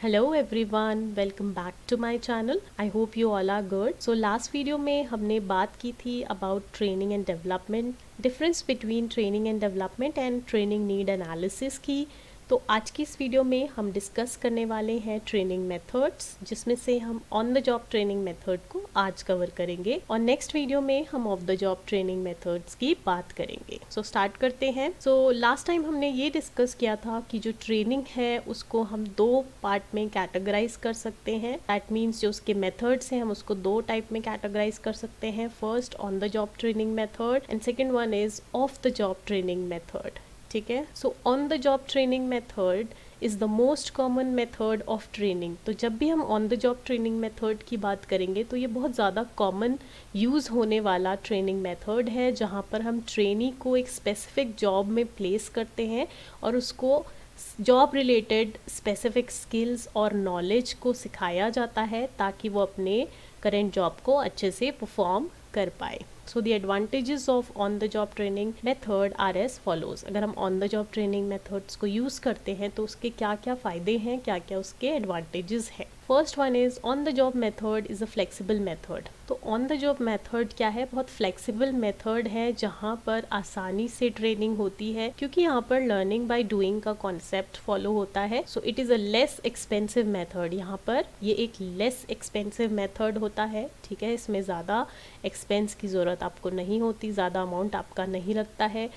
Hello everyone, welcome back to my channel. I hope you all are good. So last video में हमने बात की थी about training and development, difference between training and development and training need analysis की। तो आज की इस वीडियो में हम डिस्कस करने वाले हैं ट्रेनिंग मेथड्स, जिसमें से हम on the job training method को आज कवर करेंगे और नेक्स्ट वीडियो में हम of the job training methods की बात करेंगे। सो स्टार्ट करते हैं। सो लास्ट टाइम हमने ये डिस्कस किया था कि जो ट्रेनिंग है उसको हम दो पार्ट में कैटेगराइज कर सकते हैं। दैट मीन्स जो उसके मेथड्स हैं हम उसको दो टाइप में कैटेगराइज कर सकते हैं। First on the job training method and second one is of the job training method. ठीक है। So on the job training method is the most common method of training. तो जब भी हम on the job training method की बात करेंगे तो ये बहुत ज़्यादा कॉमन यूज़ होने वाला ट्रेनिंग मेथड है, जहाँ पर हम ट्रेनी को एक स्पेसिफिक जॉब में प्लेस करते हैं और उसको जॉब रिलेटेड स्पेसिफिक स्किल्स और नॉलेज को सिखाया जाता है ताकि वो अपने करेंट जॉब को अच्छे से परफॉर्म कर पाए। So the advantages of on the job training method are as follows. अगर हम on the job training methods को यूज़ करते हैं तो उसके क्या क्या फ़ायदे हैं, क्या क्या उसके एडवांटेजेस हैं। First one is on the job method is a flexible method. तो ऑन द जॉब मेथड क्या है? बहुत फ्लेक्सिबल मेथड है जहाँ पर आसानी से ट्रेनिंग होती है, क्योंकि यहाँ पर लर्निंग बाय डूइंग का कॉन्सेप्ट फॉलो होता है। So it is a less expensive method. यहाँ पर ये एक लेस एक्सपेंसिव मेथड होता है। ठीक है, इसमें ज़्यादा एक्सपेंस की ज़रूरत आपको नहीं होती, ज़्यादा अमाउंट आपका नहीं लगता है।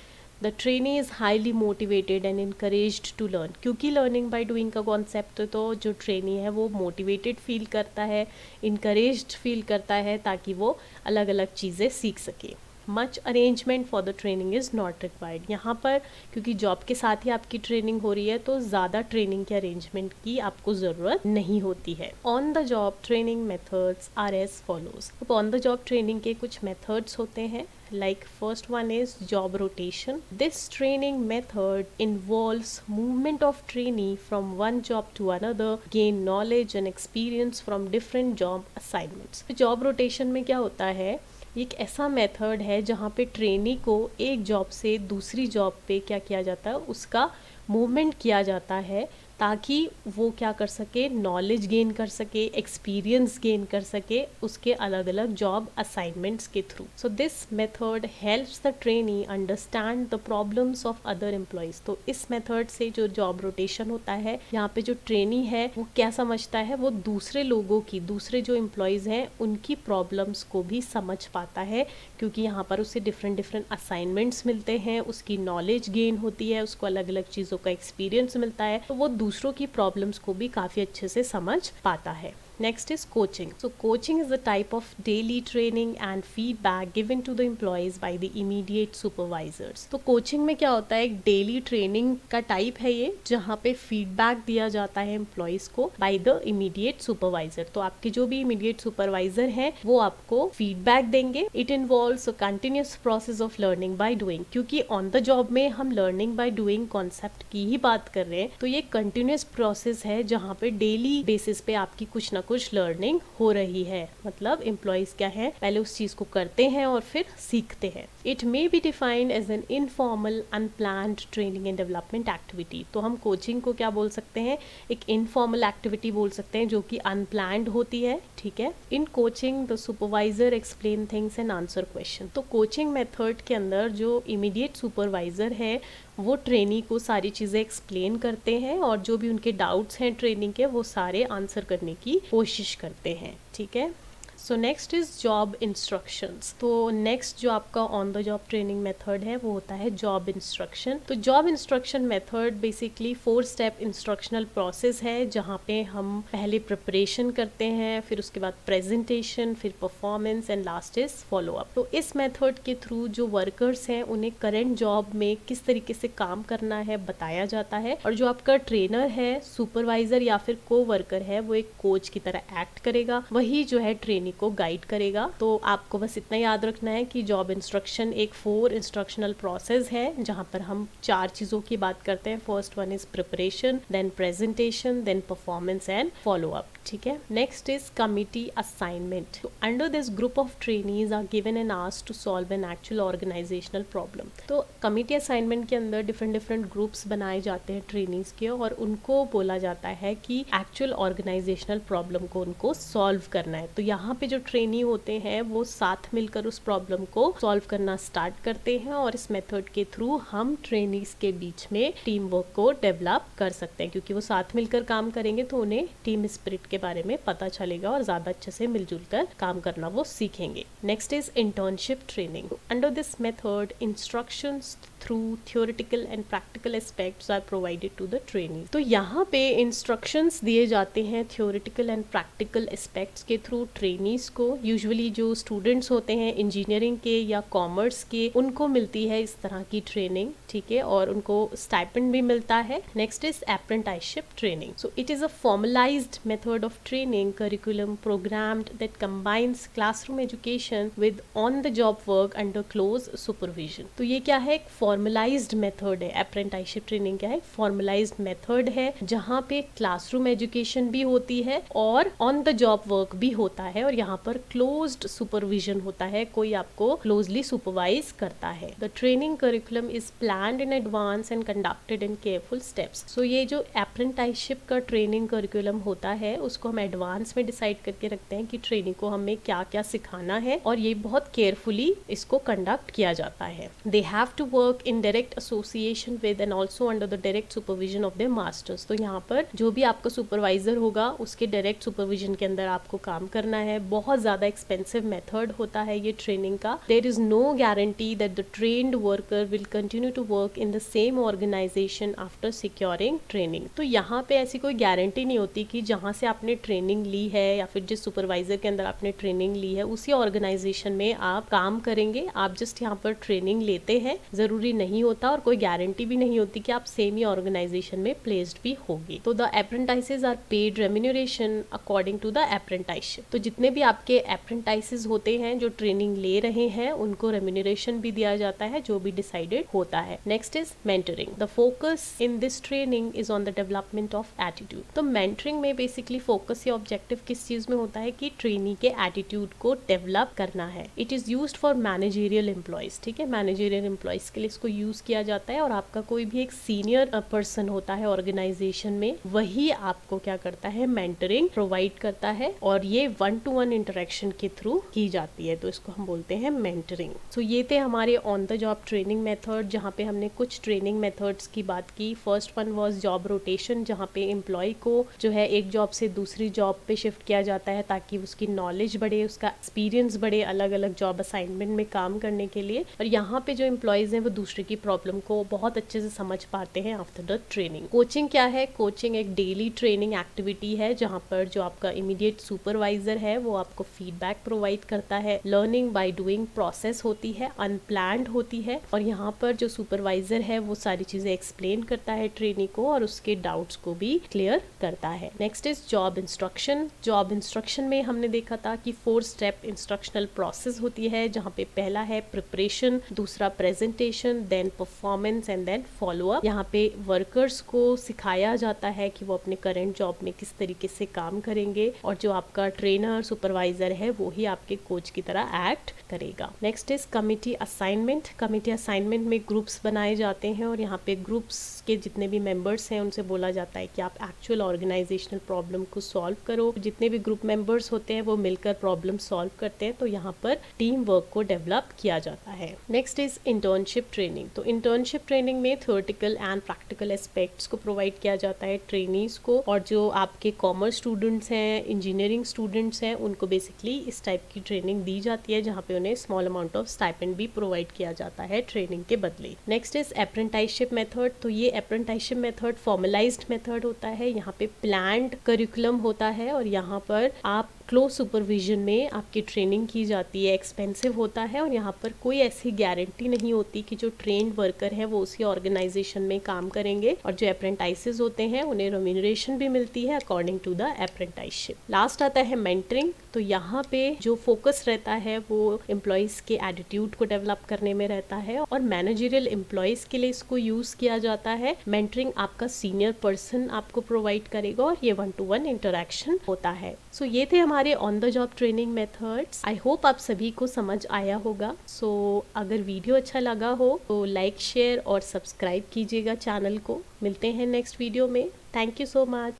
The trainee is highly motivated and encouraged to learn. क्योंकि लर्निंग बाय डूइंग का कॉन्सेप्ट तो जो ट्रेनी है वो मोटिवेटेड फील करता है, इनकरेज्ड फील करता है ताकि वो अलग अलग चीज़ें सीख सके। Much arrangement for the training is not required. यहाँ पर क्योंकि जॉब के साथ ही आपकी ट्रेनिंग हो रही है तो ज़्यादा ट्रेनिंग के अरेंजमेंट की आपको ज़रूरत नहीं होती है। On the job training methods are as follows. तो ऑन द जॉब ट्रेनिंग के कुछ मेथड्स होते हैं। Like first one is job rotation. This training method involves movement of trainee from one job to another, gain knowledge and experience from different job assignments. Job rotation में क्या होता है? एक ऐसा मेथड है जहाँ पे ट्रेनी को एक जॉब से दूसरी जॉब पे क्या किया जाता है, उसका मूवमेंट किया जाता है ताकि वो क्या कर सके, नॉलेज गेन कर सके, एक्सपीरियंस गेन कर सके उसके अलग अलग जॉब असाइनमेंट्स के through. So this method helps the trainee understand the problems of other employees. तो इस मेथड से जो जॉब रोटेशन होता है, यहाँ पे जो ट्रेनी है वो क्या समझता है, वो दूसरे लोगों की, दूसरे जो एम्प्लॉयज़ हैं उनकी प्रॉब्लम्स को भी समझ पाता है, क्योंकि यहाँ पर उसे डिफरेंट डिफरेंट असाइनमेंट्स मिलते हैं, उसकी नॉलेज गेन होती है, उसको अलग अलग चीज़ों का एक्सपीरियंस मिलता है, तो वो दूसरों की प्रॉब्लम्स को भी काफ़ी अच्छे से समझ पाता है। Next is coaching. So coaching is the type of daily training and feedback given to the employees by the immediate supervisors. तो coaching में क्या होता है, एक daily training का type है ये, जहाँ पे feedback दिया जाता है employees को by the immediate supervisor. तो आपके जो भी immediate supervisor हैं वो आपको feedback देंगे. It involves a continuous process of learning by doing. क्योंकि on the job में हम learning by doing concept की ही बात कर रहे हैं, तो ये continuous process है जहाँ पे daily basis पे आपकी कुछ ना कुछ लर्निंग हो रही है। मतलब एम्प्लॉयज क्या है, पहले उस चीज को करते हैं और फिर सीखते हैं। It may be defined as an informal unplanned training and development activity. तो हम कोचिंग को क्या बोल सकते हैं, एक इनफॉर्मल एक्टिविटी बोल सकते हैं जो कि अनप्लान्ड होती है। ठीक है। In coaching the supervisor explain things and answer question. तो कोचिंग मेथड के अंदर जो इमीडिएट सुपरवाइजर है वो ट्रेनी को सारी चीज़ें एक्सप्लेन करते हैं और जो भी उनके डाउट्स हैं ट्रेनिंग के वो सारे आंसर करने की कोशिश करते हैं। ठीक है। So next is job instructions. तो नेक्स्ट जो आपका on the job training method है वो होता है जॉब इंस्ट्रक्शन। तो job instruction method basically 4 step instructional process है, जहाँ पे हम पहले प्रिपरेशन करते हैं, फिर उसके बाद प्रेजेंटेशन, फिर performance and last is follow up. तो इस मेथड के थ्रू जो वर्कर्स हैं उन्हें करंट जॉब में किस तरीके से काम करना है बताया जाता है, और जो आपका ट्रेनर है, सुपरवाइजर या फिर को वर्कर है, वो एक कोच की तरह एक्ट करेगा। वही जो है ट्रेनी को गाइड करेगा। तो आपको बस इतना याद रखना है कि जॉब इंस्ट्रक्शन एक 4 इंस्ट्रक्शनल प्रोसेस है जहाँ पर हम 4 चीज़ों की बात करते हैं। First one is preparation, then presentation, then performance and follow up. ठीक है, नेक्स्ट इज कमिटी असाइनमेंट। तो under this group of trainees are given an ask to solve an actual organisational problem. तो कमिटी असाइनमेंट के अंदर different groups बनाए जाते हैं trainees के, और उनको बोला जाता है कि एक्चुअल ऑर्गेनाइजेशनल प्रॉब्लम को उनको सॉल्व करना है। तो यहाँ पे जो ट्रेनी होते हैं वो साथ मिलकर उस प्रॉब्लम को सॉल्व करना स्टार्ट करते हैं, और इस मेथड के थ्रू हम ट्रेनीज के बीच में टीम वर्क को डेवलप कर सकते हैं, क्योंकि वो साथ मिलकर काम करेंगे तो उन्हें टीम स्पिरिट के बारे में पता चलेगा और ज्यादा अच्छे से मिलजुल कर काम करना वो सीखेंगे। Next is internship training. Under this method instructions through theoretical and practical aspects are provided to the trainee. तो यहाँ पे इंस्ट्रक्शंस दिए जाते हैं थियोरेटिकल एंड प्रैक्टिकल एस्पेक्ट्स के थ्रू ट्रेनीज को। यूजुअली जो स्टूडेंट्स होते हैं इंजीनियरिंग के या कॉमर्स के, उनको मिलती है इस तरह की ट्रेनिंग, ठीक है, और उनको स्टाइपेंड भी मिलता है। Next is apprenticeship training. So it is a formalised method of training curriculum programmed that combines classroom education with on the job work under close supervision. तो ये क्या है, एक फॉर्मलाइज्ड मेथड है। अप्रेंटिसशिप ट्रेनिंग क्या है, फॉर्मलाइज्ड मेथड है जहाँ पे क्लासरूम एजुकेशन भी होती है और ऑन द जॉब वर्क भी होता है, और यहाँ पर क्लोज्ड सुपरविजन होता है, कोई आपको क्लोजली सुपरवाइज करता है। The training curriculum is planned in advance and conducted in careful steps. So ये जो अप्रेंटिसशिप का ट्रेनिंग करिकुलम होता है उसको हम एडवांस में डिसाइड करके रखते हैं कि ट्रेनिंग को हमें क्या क्या सिखाना है, और ये बहुत केयरफुली इसको कंडक्ट किया जाता है। They have to work in direct association with and also under the direct supervision of their masters. तो यहाँ पर जो भी आपका सुपरवाइजर होगा उसके डायरेक्ट सुपरविजन के अंदर आपको काम करना है। बहुत ज्यादा एक्सपेंसिव मेथड होता है ये ट्रेनिंग का। There is no guarantee that the trained worker will continue to work in the same organisation after securing training. तो यहाँ पे ऐसी कोई गारंटी नहीं होती कि जहाँ से आपने ट्रेनिंग ली है या फिर जिस सुपरवाइजर के अंदर आपने ट्रेनिंग ली है उसी ऑर्गेनाइजेशन में आप काम करेंगे। आप जस्ट यहाँ पर ट्रेनिंग लेते हैं, जरूरी नहीं होता, और कोई गारंटी भी नहीं होती कि आप सेम ही ऑर्गेनाइजेशन में प्लेस्ड भी होगी। तो the apprentices are paid remuneration according to the apprenticeship. तो जितने भी आपके अप्रेंटिसेस होते हैं जो ट्रेनिंग ले रहे हैं उनको रेम्यूनरेशन भी दिया जाता है, जो भी डिसाइडेड होता है। Next is mentoring. The focus in this training is on the development of attitude. तो मेंटरिंग में बेसिकली फोकस या ऑब्जेक्टिव किस चीज में होता है कि ट्रेनी के एटीट्यूड को डेवलप करना है। It is used for managerial employees. ठीक है, मैनेजरियल एम्प्लॉयज के लिए इसको यूज किया जाता है, और आपका कोई भी एक सीनियर पर्सन होता है ऑर्गेनाइजेशन में, वही आपको क्या करता है, मेंटरिंग प्रोवाइड करता है, और ये 1-to-1 इंटरेक्शन के थ्रू की जाती है। तो इसको हम बोलते हैं मेंटरिंग। सो ये थे हमारे on the job training method, जहाँ पे हमने कुछ ट्रेनिंग मेथड्स की बात की। First one was job rotation, जहाँ पे एम्प्लॉय को जो है एक जॉब से दूसरी जॉब पे शिफ्ट किया जाता है ताकि उसकी नॉलेज बढ़े, उसका एक्सपीरियंस बढ़े अलग अलग जॉब असाइनमेंट में काम करने के लिए। और यहाँ पे जो एम्प्लॉयज हैं वो दूसरे की प्रॉब्लम को बहुत अच्छे से समझ पाते हैं आफ्टर द ट्रेनिंग। कोचिंग क्या है, कोचिंग एक डेली ट्रेनिंग एक्टिविटी है जहाँ पर जो आपका इमीडिएट सुपरवाइजर है वो आपको फीडबैक प्रोवाइड करता है। लर्निंग बाय डूइंग प्रोसेस होती है, अनप्लान्ड होती है, और यहाँ पर जो सुपरवाइजर है वो सारी चीजें एक्सप्लेन करता है ट्रेनी को और उसके डाउट्स को भी क्लियर करता है। Next is job instruction. Job instruction में हमने देखा था कि 4 स्टेप इंस्ट्रक्शनल प्रोसेस होती है, जहाँ पे पहला है प्रिपरेशन, दूसरा presentation, then performance and then follow up. यहाँ पे वर्कर्स को सिखाया जाता है कि वो अपने करंट जॉब में किस तरीके से काम करेंगे, और जो आपका ट्रेनर सुपरवाइजर है वो ही आपके कोच की तरह एक्ट करेगा। Next is committee assignment. Committee assignment में ग्रुप्स बनाए जाते हैं, और यहाँ पे ग्रुप्स के जितने भी मेंबर्स हैं उनसे बोला जाता है कि आप एक्चुअल ऑर्गेनाइजेशनल प्रॉब्लम को सॉल्व करो। जितने भी ग्रुप मेंबर्स होते हैं वो मिलकर प्रॉब्लम सॉल्व करते हैं, तो यहाँ पर टीम वर्क को डेवलप किया जाता है। Next is internship training. तो इंटर्नशिप ट्रेनिंग में थियोरेटिकल एंड प्रैक्टिकल एस्पेक्ट्स को प्रोवाइड किया जाता है ट्रेनीज को, और जो आपके कॉमर्स स्टूडेंट्स हैं, इंजीनियरिंग स्टूडेंट्स हैं, उनको बेसिकली इस टाइप की ट्रेनिंग दी जाती है जहाँ पे उन्हें स्मॉल अमाउंट ऑफ स्टाइपेंड भी प्रोवाइड किया जाता है ट्रेनिंग के बदले। Next is apprenticeship method. तो ये अप्रेंटिसशिप मेथड फॉर्मलाइज्ड मेथड होता है, यहाँ पे प्लान्ड करिकुलम होता है, और यहाँ पर आप क्लोज सुपरविजन में आपकी ट्रेनिंग की जाती है। एक्सपेंसिव होता है, और यहाँ पर कोई ऐसी गारंटी नहीं होती कि जो ट्रेन्ड वर्कर है वो उसी ऑर्गेनाइजेशन में काम करेंगे, और जो अप्रेंटिसेस होते हैं उन्हें रेम्यूनरेशन भी मिलती है according to the apprenticeship. Last आता है मेंटरिंग। तो यहाँ पे जो फोकस रहता है वो एम्प्लॉयज़ के एटीट्यूड को डेवलप करने में रहता है, और मैनेजरियल एम्प्लॉयज़ के लिए इसको यूज़ किया जाता है। मेंटरिंग आपका सीनियर पर्सन आपको प्रोवाइड करेगा और ये 1-to-1 इंटरेक्शन होता है। सो ये थे हमारे on the job training methods. I hope आप सभी को समझ आया होगा। सो अगर वीडियो अच्छा लगा हो तो लाइक, शेयर और सब्सक्राइब कीजिएगा चैनल को। मिलते हैं नेक्स्ट वीडियो में। Thank you so much.